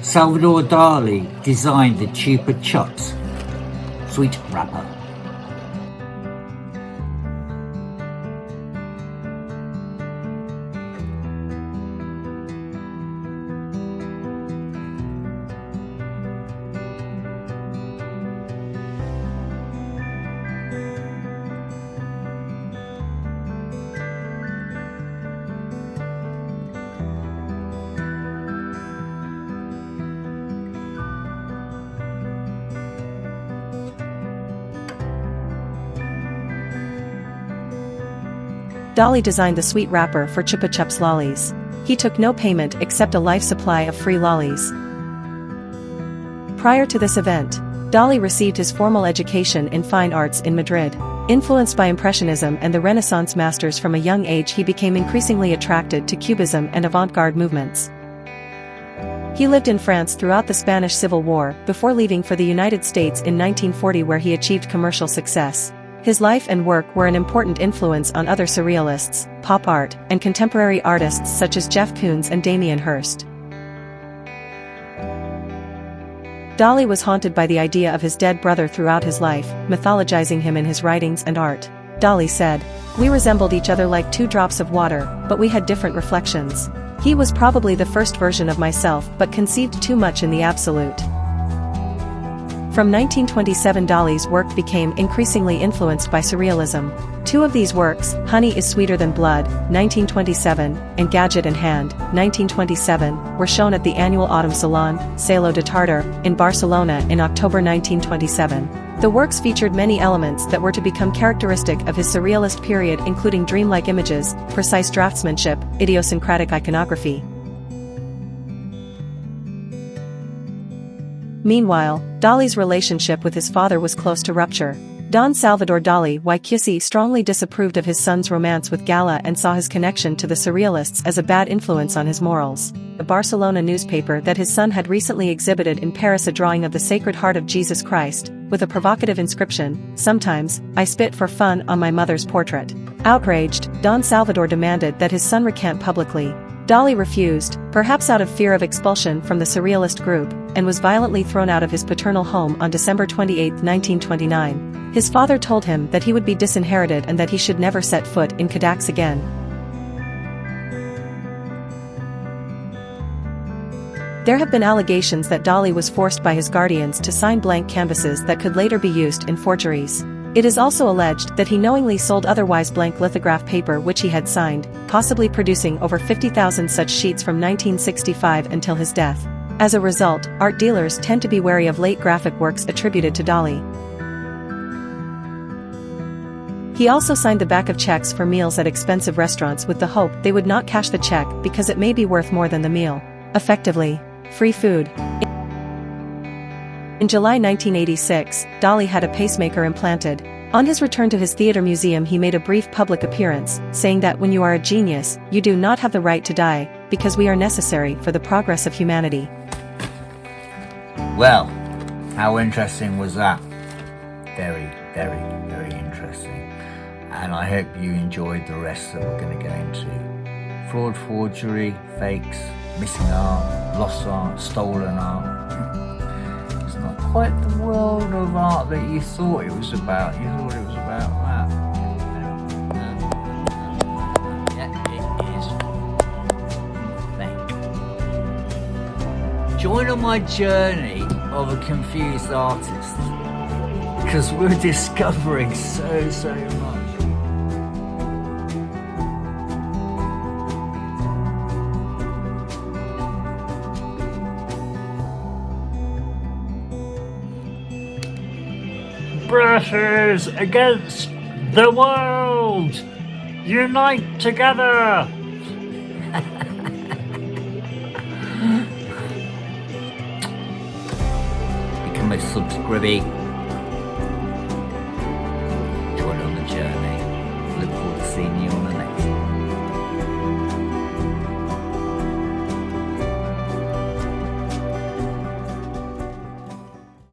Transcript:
Salvador Dali designed the Chupa Chups sweet wrapper. Dali designed the sweet wrapper for Chupa Chups lollies. He took no payment except a life supply of free lollies. Prior to this event, Dali received his formal education in fine arts in Madrid. Influenced by Impressionism and the Renaissance masters from a young age, he became increasingly attracted to Cubism and avant-garde movements. He lived in France throughout the Spanish Civil War, before leaving for the United States in 1940, where he achieved commercial success. His life and work were an important influence on other surrealists, pop art, and contemporary artists such as Jeff Koons and Damien Hirst. Dali was haunted by the idea of his dead brother throughout his life, mythologizing him in his writings and art. Dali said, "We resembled each other like two drops of water, but we had different reflections. He was probably the first version of myself but conceived too much in the absolute." From 1927, Dali's work became increasingly influenced by surrealism. Two of these works, Honey is Sweeter Than Blood, 1927, and Gadget in Hand, 1927, were shown at the annual Autumn Salon, Saló de Tartar, in Barcelona in October 1927. The works featured many elements that were to become characteristic of his surrealist period, including dreamlike images, precise draftsmanship, idiosyncratic iconography. Meanwhile, Dali's relationship with his father was close to rupture. Don Salvador Dali y strongly disapproved of his son's romance with Gala and saw his connection to the surrealists as a bad influence on his morals. The Barcelona newspaper that his son had recently exhibited in Paris a drawing of the Sacred Heart of Jesus Christ, with a provocative inscription, "Sometimes, I spit for fun on my mother's portrait." Outraged, Don Salvador demanded that his son recant publicly. Dali refused, perhaps out of fear of expulsion from the surrealist group, and was violently thrown out of his paternal home on December 28, 1929. His father told him that he would be disinherited and that he should never set foot in Cadix again. There have been allegations that Dali was forced by his guardians to sign blank canvases that could later be used in forgeries. It is also alleged that he knowingly sold otherwise blank lithograph paper which he had signed, possibly producing over 50,000 such sheets from 1965 until his death. As a result, art dealers tend to be wary of late graphic works attributed to Dali. He also signed the back of checks for meals at expensive restaurants with the hope they would not cash the check because it may be worth more than the meal. Effectively, free food. In July 1986, Dali had a pacemaker implanted. On his return to his theater museum, he made a brief public appearance, saying that when you are a genius, you do not have the right to die, because we are necessary for the progress of humanity. Well, how interesting was that? Very, very, very interesting. And I hope you enjoyed the rest that we're going to go into. Fraud, forgery, fakes, missing art, lost art, stolen art. It's not quite the world of art that you thought it was about. You thought it was about that. Yeah, it is fake. Join on my journey of a confused artist, because we're discovering so much. British against the world! Unite together! Become a subscriber.